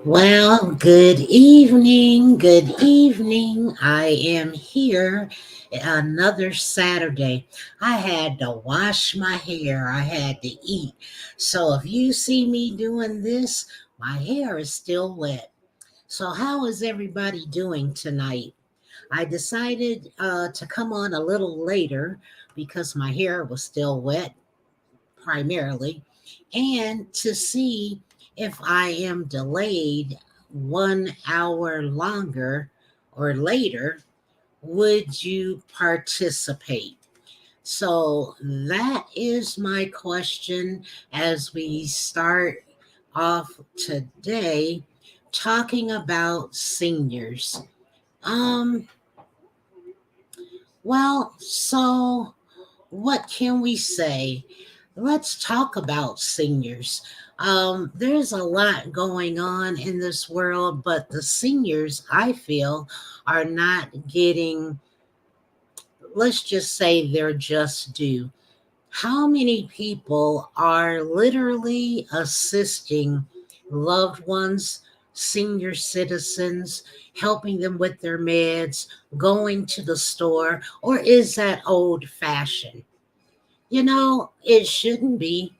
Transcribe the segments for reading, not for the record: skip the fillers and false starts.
Well, good evening. Good evening. I am here another Saturday. I had to wash my hair, I had to eat. So if you see me doing this, my hair is still wet. So, how is everybody doing tonight? I decided to come on a little later because my hair was still wet, primarily, and to see if I am delayed 1 hour longer or later, would you participate? So that is my question as we start off today talking about seniors. Um, so what can we say? Let's talk about seniors. There's a lot going on in this world, but the seniors, I feel, are not getting, let's just say they're just due. How many people are literally assisting loved ones, senior citizens, helping them with their meds, going to the store, or is that old fashioned? It shouldn't be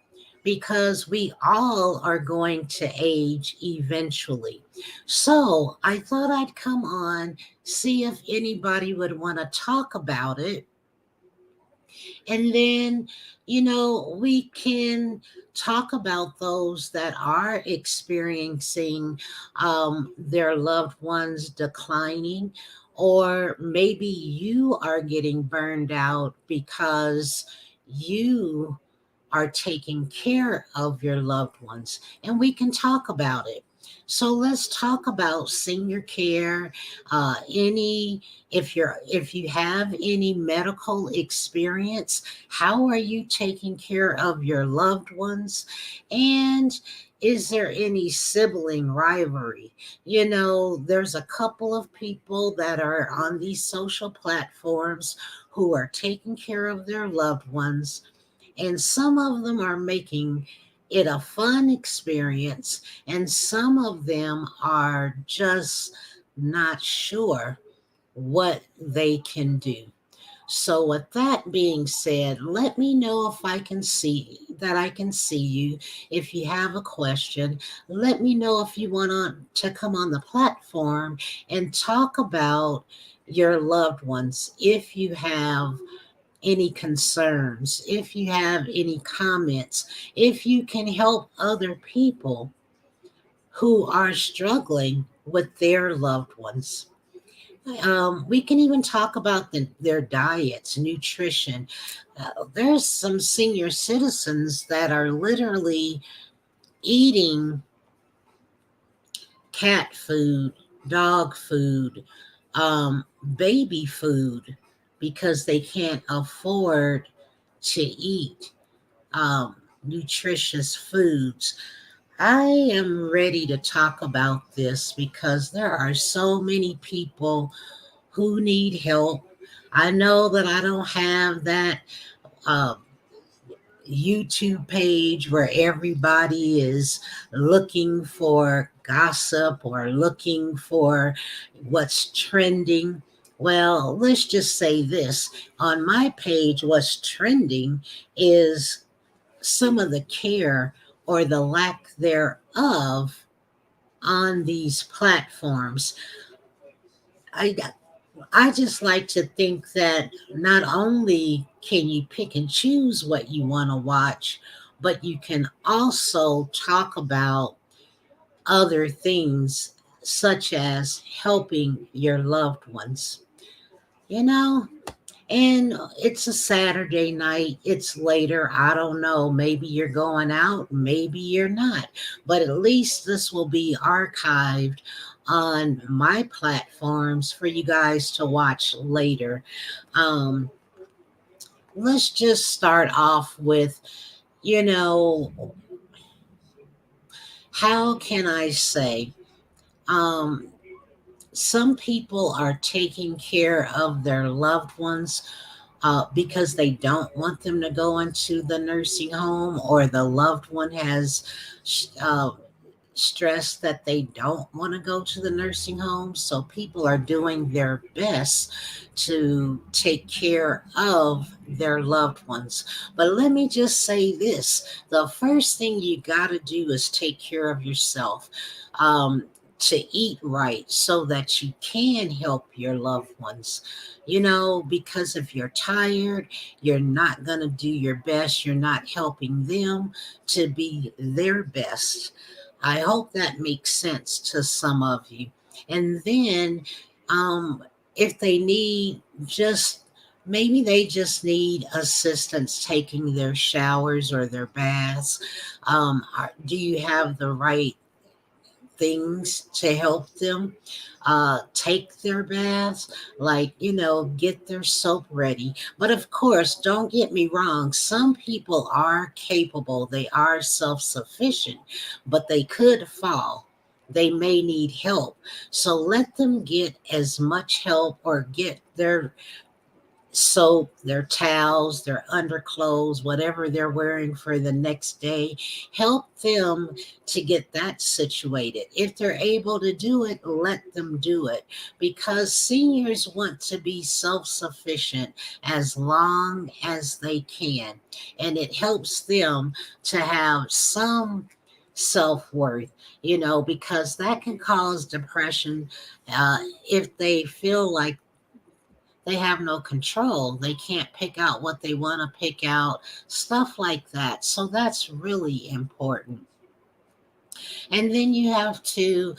because we all are going to age eventually. So I thought I'd come on, see if anybody would want to talk about it. And then, we can talk about those that are experiencing their loved ones declining, or maybe you are getting burned out because you are taking care of your loved ones, and we can talk about it. So let's talk about senior care. Any if you have any medical experience, how are you taking care of your loved ones? And is there any sibling rivalry? There's a couple of people that are on these social platforms who are taking care of their loved ones, and some of them are making it a fun experience, and some of them are just not sure what they can do. So, with that being said, let me know if I can see you. If you have a question, let me know if you want to come on the platform and talk about your loved ones. If you have any concerns, if you have any comments, if you can help other people who are struggling with their loved ones. We can even talk about their diets, nutrition. There's some senior citizens that are literally eating cat food, dog food, baby food because they can't afford to eat nutritious foods. I am ready to talk about this because there are so many people who need help. I know that I don't have that uh, YouTube page where everybody is looking for gossip or looking for what's trending. Well, let's just say this, on my page, what's trending is some of the care or the lack thereof on these platforms. I I just like to think that not only can you pick and choose what you want to watch, but you can also talk about other things such as helping your loved ones. You know, And it's a Saturday night. It's later. I don't know. Maybe you're going out, maybe you're not. But at least this will be archived on my platforms for you guys to watch later. Um, let's just start off with, you know, how can I say? Um, some people are taking care of their loved ones because they don't want them to go into the nursing home, or the loved one has stressed that they don't want to go to the nursing home. So people are doing their best to take care of their loved ones. But let me just say this, the first thing you got to do is take care of yourself. To eat right so that you can help your loved ones. Because if you're tired, you're not going to do your best. You're not helping them to be their best. I hope that makes sense to some of you. And then, um, if they need just maybe they just need assistance taking their showers or their baths. Do you have the right things to help them take their baths, like, get their soap ready? But of course, don't get me wrong, some people are capable, they are self-sufficient, but they could fall. They may need help. So let them get as much help or get their soap, their towels, their underclothes, whatever they're wearing for the next day. Help them to get that situated. If they're able to do it, let them do it, because seniors want to be self sufficient as long as they can. And it helps them to have some self worth, because that can cause depression if they feel like they have no control. They can't pick out what they want to pick out, stuff like that. So that's really important. And then you have to,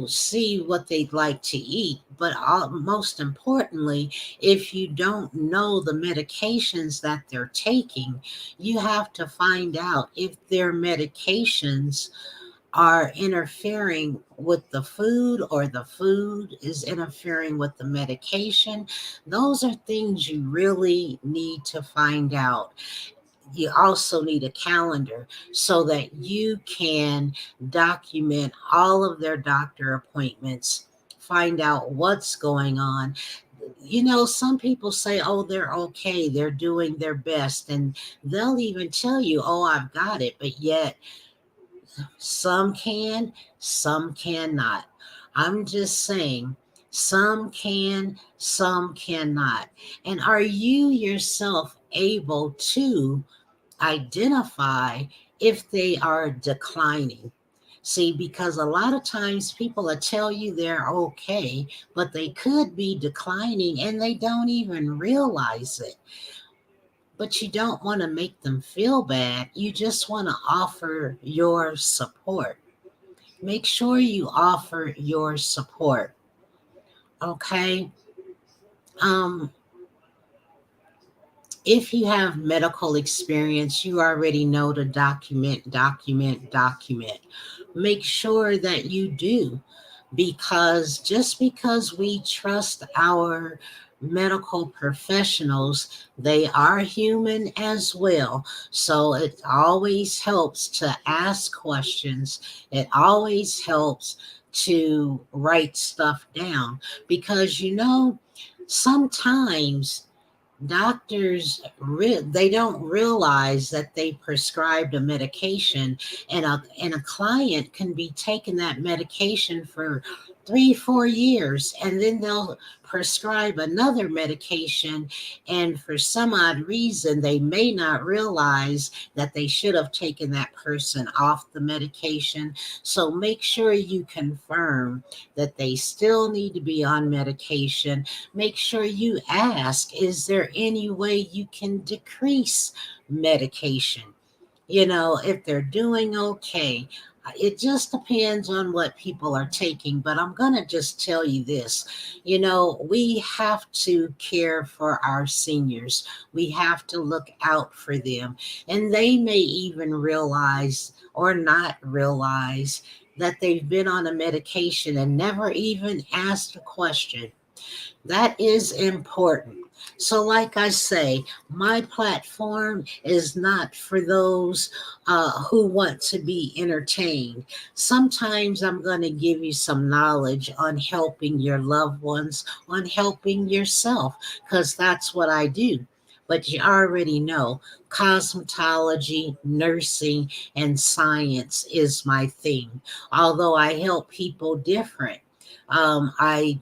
see what they'd like to eat. But most importantly, if you don't know the medications that they're taking, you have to find out if their medications are interfering with the food or the food is interfering with the medication. Those are things you really need to find out. You also need a calendar so that you can document all of their doctor appointments, find out what's going on. Some people say, oh, they're okay, they're doing their best, and they'll even tell you, oh, I've got it, but yet some can, some cannot. I'm just saying, some can, some cannot. And are you yourself able to identify if they are declining? See, because a lot of times people will tell you they're okay, but they could be declining and they don't even realize it. But you don't want to make them feel bad. You just want to offer your support. Make sure you offer your support. Okay. Um, if you have medical experience, you already know to document, document, document. Make sure that you do, because just because we trust our medical professionals, they are human as well. So it always helps to ask questions. It always helps to write stuff down, because sometimes they don't realize that they prescribed a medication, and a client can be taking that medication for 3-4 years, and then they'll prescribe another medication, and for some odd reason they may not realize that they should have taken that person off the medication. So make sure you confirm that they still need to be on medication. Make sure you ask, is there any way you can decrease medication? If they're doing okay. It just depends on what people are taking, but I'm going to just tell you this. We have to care for our seniors. We have to look out for them. And they may even realize or not realize that they've been on a medication and never even asked a question. That is important. So, like I say, my platform is not for those who want to be entertained. Sometimes I'm going to give you some knowledge on helping your loved ones, on helping yourself, because that's what I do. But you already know cosmetology, nursing, and science is my thing. Although I help people different. I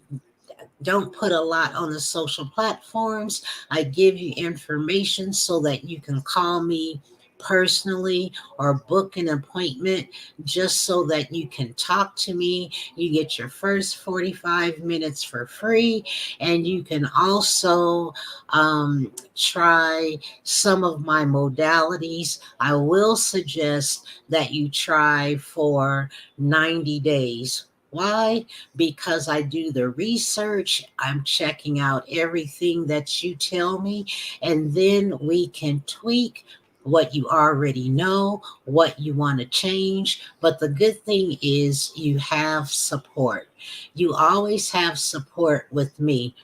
don't put a lot on the social platforms. I give you information so that you can call me personally or book an appointment just so that you can talk to me. You get your first 45 minutes for free, and you can also try some of my modalities. I will suggest that you try for 90 days. Why? Because I do the research. I'm checking out everything that you tell me, and then we can tweak what you already know, what you want to change. But the good thing is you have support. You always have support with me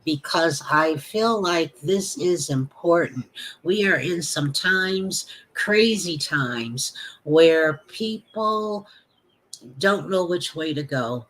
because I feel like this is important. We are in some times, crazy times, where people don't know which way to go.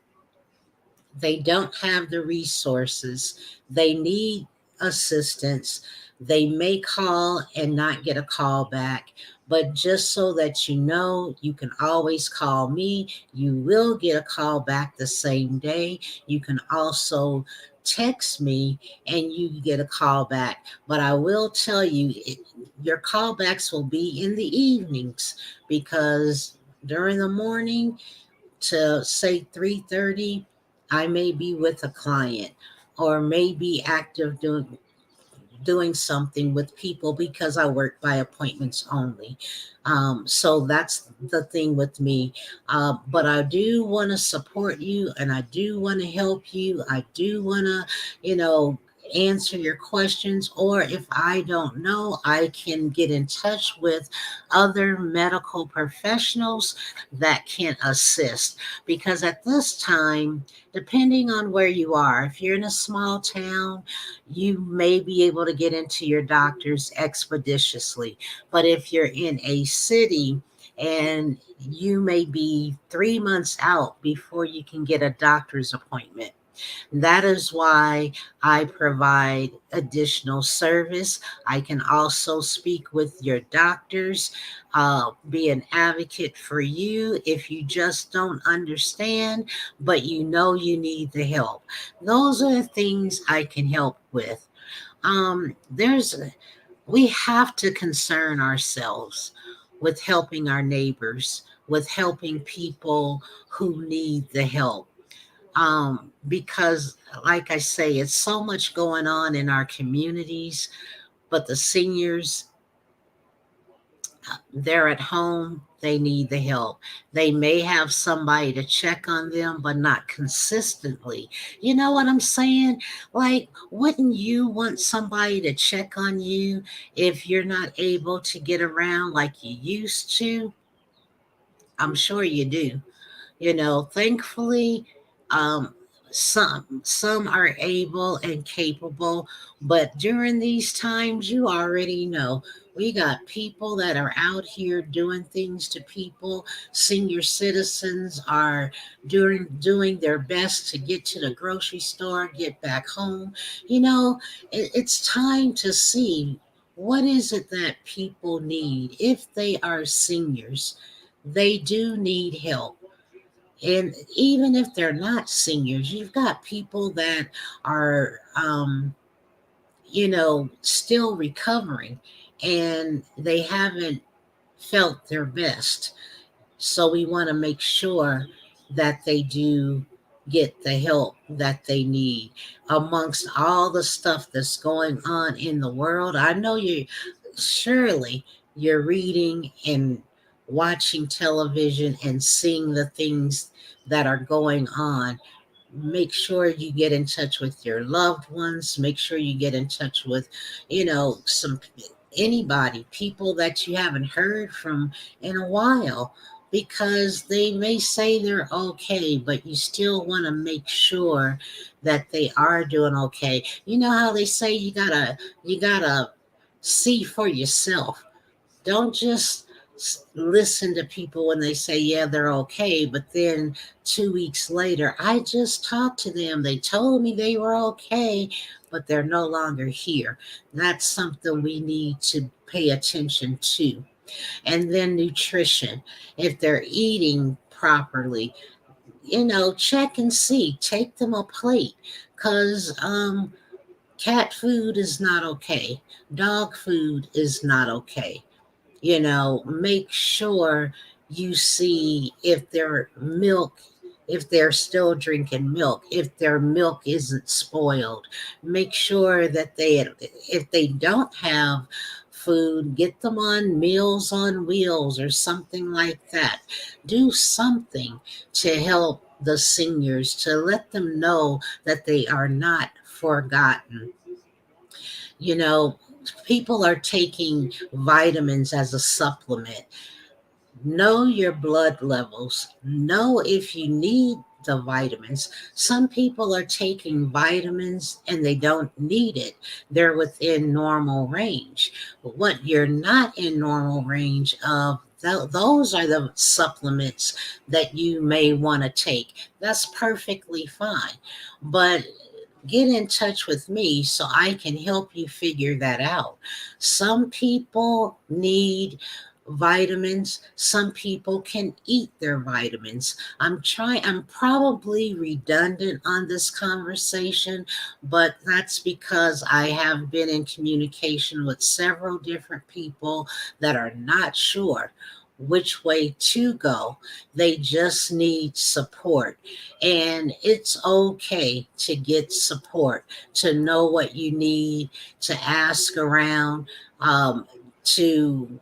They don't have the resources. They need assistance. They may call and not get a call back. But just so that you know, you can always call me. You will get a call back the same day. You can also text me and you get a call back. But I will tell you, your callbacks will be in the evenings because during the morning, to say 3:30, I may be with a client or may be active doing something with people because I work by appointments only. So that's the thing with me. But I do want to support you and I do want to help you. I do want to, you know, answer your questions, or if I don't know, I can get in touch with other medical professionals that can assist, because at this time, depending on where you are, if you're in a small town, you may be able to get into your doctors expeditiously. But if you're in a city and you may be 3 months out before you can get a doctor's appointment, that is why I provide additional service. I can also speak with your doctors, be an advocate for you if you just don't understand, but you know you need the help. Those are the things I can help with. There's We have to concern ourselves with helping our neighbors, with helping people who need the help. Because, like I say, it's so much going on in our communities, but the seniors, they're at home, they need the help. They may have somebody to check on them, but not consistently. You know what I'm saying? Like, wouldn't you want somebody to check on you if you're not able to get around like you used to? I'm sure you do. Thankfully, um, some are able and capable, but during these times, you already know we got people that are out here doing things to people. Senior citizens are doing their best to get to the grocery store, get back home. It's time to see what is it that people need. If they are seniors, they do need help. And even if they're not seniors, you've got people that are, still recovering and they haven't felt their best. So we want to make sure that they do get the help that they need amongst all the stuff that's going on in the world. I know surely you're reading and watching television and seeing the things that are going on. Make sure you get in touch with your loved ones. Make sure you get in touch with, some anybody, people that you haven't heard from in a while, because they may say they're okay, but you still want to make sure that they are doing okay. You know how they say you gotta see for yourself. Don't just listen to people when they say, yeah, they're okay. But then 2 weeks later, I just talked to them. They told me they were okay. but they're no longer here. That's something we need to pay attention to. And then nutrition. If they're eating properly, check and see. Take them a plate because cat food is not okay. Dog food is not okay. Make sure you see if they're still drinking milk, if their milk isn't spoiled. Make sure that if they don't have food, get them on Meals on Wheels or something like that. Do something to help the seniors, to let them know that they are not forgotten. You know, People are taking vitamins as a supplement. Know your blood levels. Know if you need the vitamins. Some people are taking vitamins and they don't need it. They're within normal range. But what you're not in normal range of, those are the supplements that you may want to take. That's perfectly fine. But get in touch with me so I can help you figure that out. Some people need vitamins. Some people can eat their vitamins. I'm probably redundant on this conversation, but that's because I have been in communication with several different people that are not sure which way to go. They just need support. And it's okay to get support, to know what you need, to ask around, to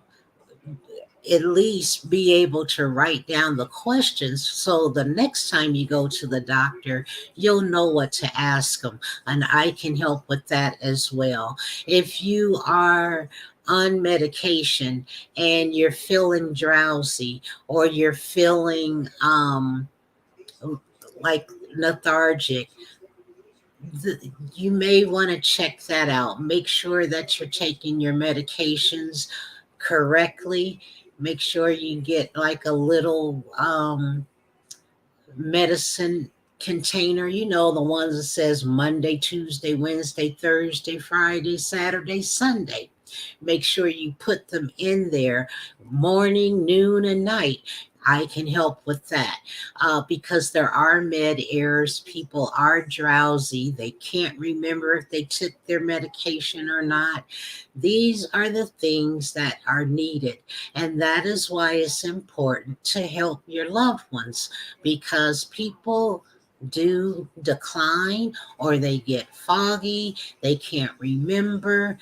at least be able to write down the questions so the next time you go to the doctor, you'll know what to ask them. And I can help with that as well. If you are on medication and you're feeling drowsy or you're feeling like lethargic, you may want to check that out. Make sure that you're taking your medications correctly. Make sure you get like a little medicine container, the ones that says Monday, Tuesday, Wednesday, Thursday, Friday, Saturday, Sunday. Make sure you put them in there morning, noon, and night. I can help with that because there are med errors. People are drowsy. They can't remember if they took their medication or not. These are the things that are needed. And that is why it's important to help your loved ones, because people do decline or they get foggy. They can't remember.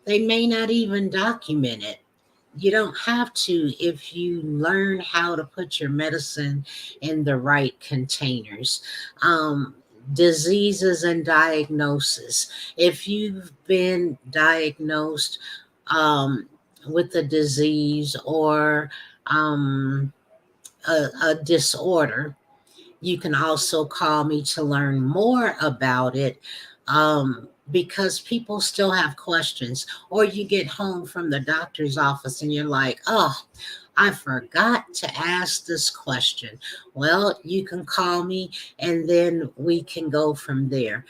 They may not even document it. You don't have to if you learn how to put your medicine in the right containers. Diseases and diagnosis. If you've been diagnosed with a disease or a disorder, you can also call me to learn more about it, because people still have questions. Or you get home from the doctor's office and you're like, oh, I forgot to ask this question. Well, you can call me and then we can go from there.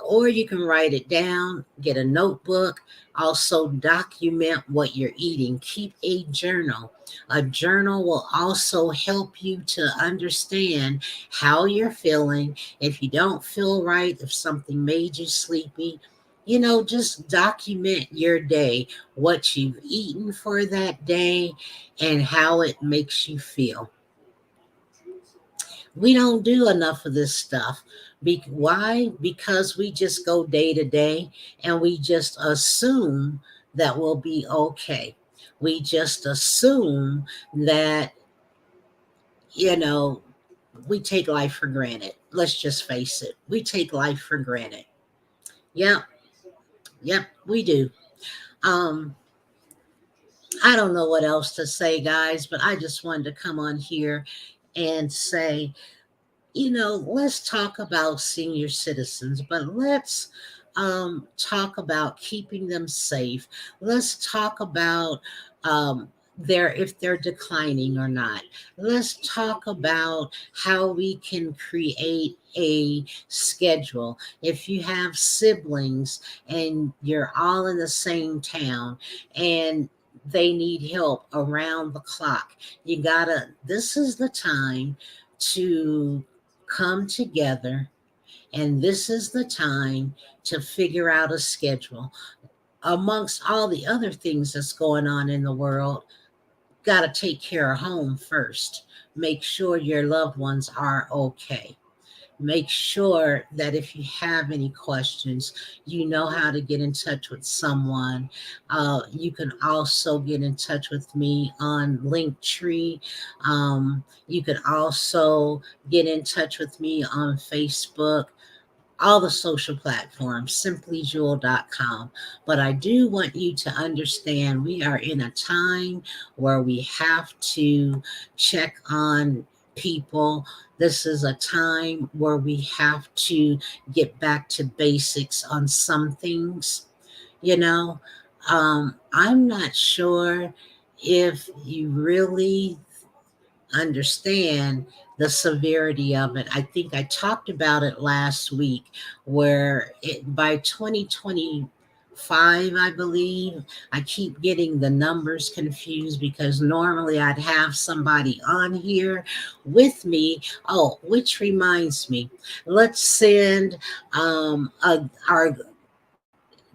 Or you can write it down, get a notebook, also document what you're eating. Keep a journal. A journal will also help you to understand how you're feeling. If you don't feel right, if something made you sleepy, just document your day, what you've eaten for that day, and how it makes you feel. We don't do enough of this stuff. Why? Because we just go day to day and we just assume that we'll be okay. We just assume that, you know, we take life for granted. Let's just face it. We take life for granted. Yep, yep, we do. Um, I don't know what else to say, guys, but I just wanted to come on here and say, let's talk about senior citizens, but let's talk about keeping them safe. Let's talk about if they're declining or not. Let's talk about how we can create a schedule. If you have siblings and you're all in the same town and they need help around the clock, this is the time to come together, and this is the time to figure out a schedule. Amongst all the other things that's going on in the world, got to take care of home first. Make sure your loved ones are okay. Make sure that if you have any questions, you know how to get in touch with someone. You can also get in touch with me on Linktree. You can also get in touch with me on Facebook, all the social platforms, simplyjewel.com. But I do want you to understand we are in a time where we have to check on people. This is a time where we have to get back to basics on some things. You know, I'm not sure if you really understand the severity of it. I think I talked about it last week, where by 2025, I believe, I keep getting the numbers confused because normally I'd have somebody on here with me. Oh, which reminds me, let's send our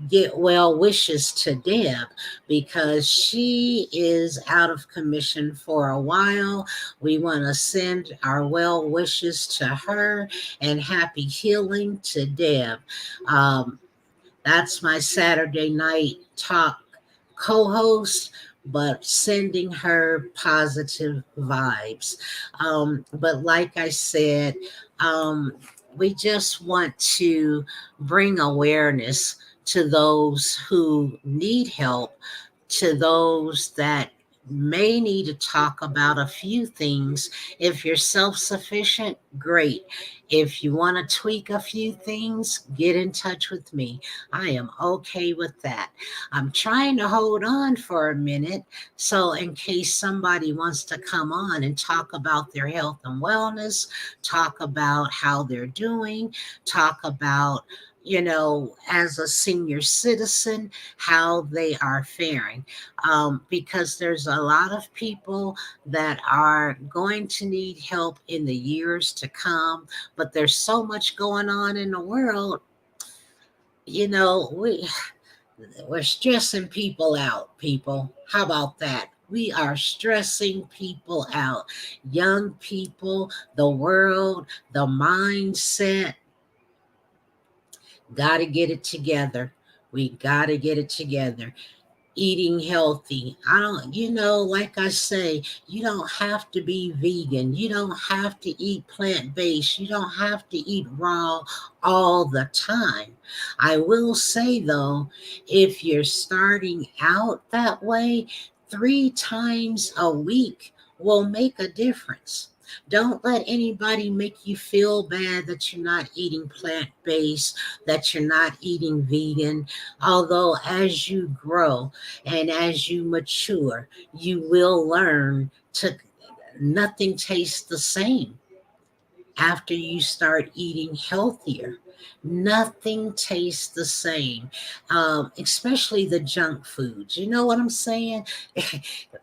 get well wishes to Deb, because she is out of commission for a while. We want to send our well wishes to her and happy healing to Deb. Um, that's my Saturday night talk co host, but sending her positive vibes. But like I said, um, we just want to bring awareness to those who need help, to those that may need to talk about a few things. If you're self sufficient, great. If you want to tweak a few things, get in touch with me. I am okay with that. I'm trying to hold on for a minute. So, in case somebody wants to come on and talk about their health and wellness, talk about how they're doing, talk about, as a senior citizen, how they are faring. Because there's a lot of people that are going to need help in the years to come, but there's so much going on in the world. You know, we're stressing people out, people. How about that? We are stressing people out. Young people, the world, the mindset. Got to get it together. We got to get it together. Eating healthy. I don't, like I say, you don't have to be vegan. You don't have to eat plant based. You don't have to eat raw all the time. I will say, though, if you're starting out that way, 3 times a week will make a difference. Don't let anybody make you feel bad that you're not eating plant based, that you're not eating vegan. Although, as you grow, and as you mature, you will learn to nothing tastes the same after you start eating healthier. Nothing tastes the same, especially the junk foods. You know what I'm saying?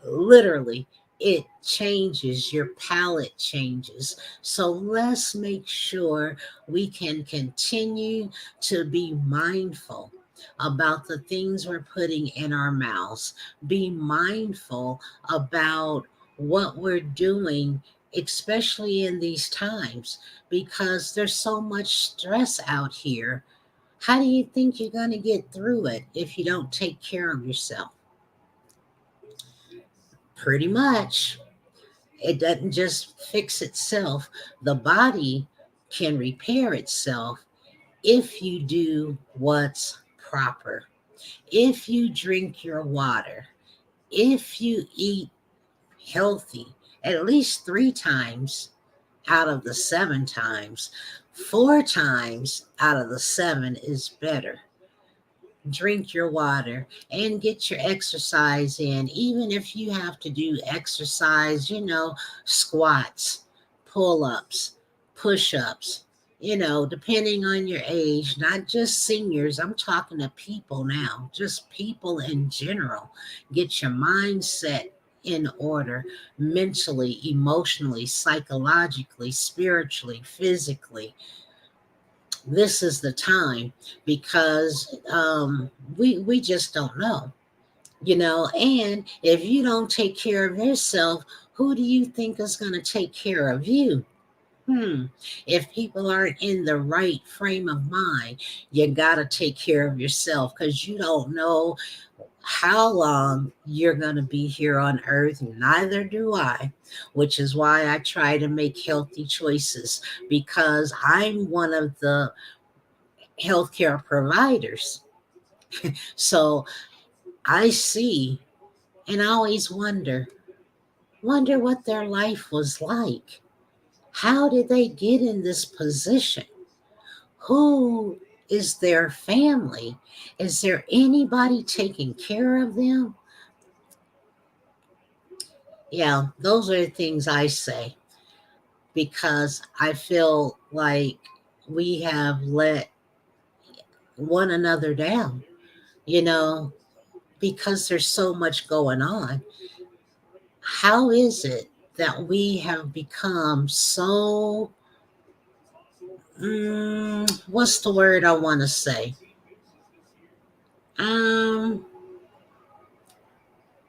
Literally, it changes, your palate changes. So let's make sure we can continue to be mindful about the things we're putting in our mouths. Be mindful about what we're doing, especially in these times, because there's so much stress out here. How do you think you're going to get through it if you don't take care of yourself? Pretty much. It doesn't just fix itself. The body can repair itself if you do what's proper. If you drink your water, if you eat healthy at least 3 times out of the 7 times, 4 times out of the 7 is better. drink your water, and get your exercise in. Even if you have to do exercise, squats, pull ups, push ups, depending on your age, not just seniors. I'm talking to people now, just people in general. Get your mindset in order mentally, emotionally, psychologically, spiritually, physically. This is the time because we just don't know, and if you don't take care of yourself, who do you think is going to take care of you? Hmm. If people aren't in the right frame of mind, you got to take care of yourself because you don't know how long you're going to be here on earth. Neither do I, which is why I try to make healthy choices because I'm one of the healthcare providers. So I see and I always wonder what their life was like. How did they get in this position? Who is their family? Is there anybody taking care of them? Yeah, those are the things I say because I feel like we have let one another down, you know, because there's so much going on. How is it that we have become so, what's the word I want to say? Um,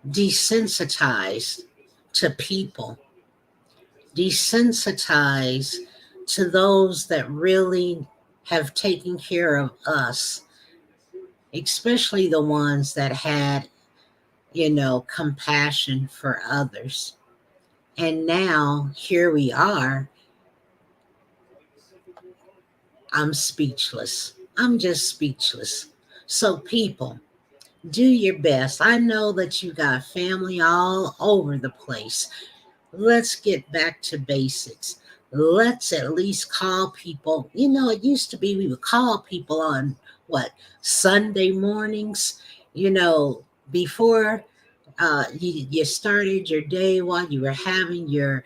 Desensitized to people, desensitized to those that really have taken care of us, especially the ones that had, compassion for others. And now here we are. I'm speechless. I'm just speechless. So, people, do your best. I know that you got family all over the place. Let's get back to basics. Let's at least call people. It used to be we would call people on what, Sunday mornings, before you started your day while you were having your,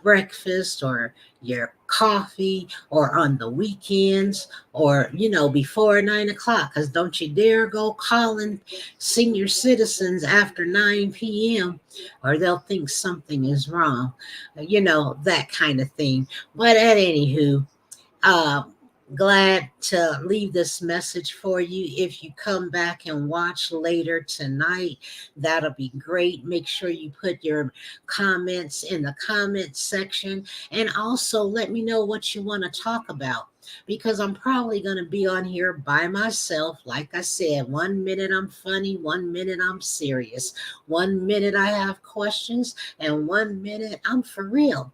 breakfast or your coffee, or on the weekends, or, before 9 o'clock. Because don't you dare go calling senior citizens after 9 p.m., or they'll think something is wrong, that kind of thing. But at anywho, uh, glad to leave this message for you. If you come back and watch later tonight, that'll be great. Make sure you put your comments in the comment section, and also let me know what you want to talk about, because I'm probably going to be on here by myself. Like I said, 1 minute I'm funny, 1 minute I'm serious, 1 minute I have questions, and 1 minute I'm for real.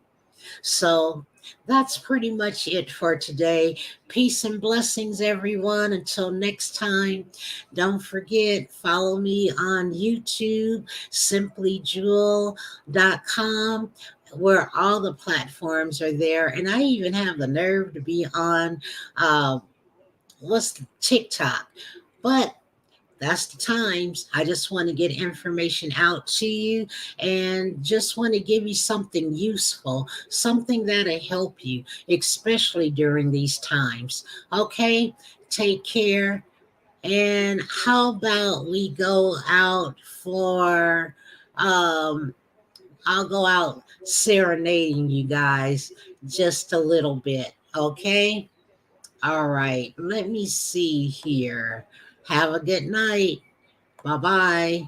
So that's pretty much it for today. Peace and blessings, everyone. Until next time, don't forget, follow me on YouTube, simplyjewel.com, where all the platforms are there. And I even have the nerve to be on what's the TikTok. But that's the times. I just want to get information out to you and just want to give you something useful, something that'll help you, especially during these times. Okay, take care. And how about we go out for, I'll go out serenading you guys just a little bit. Okay. All right. Let me see here. Have a good night. Bye bye.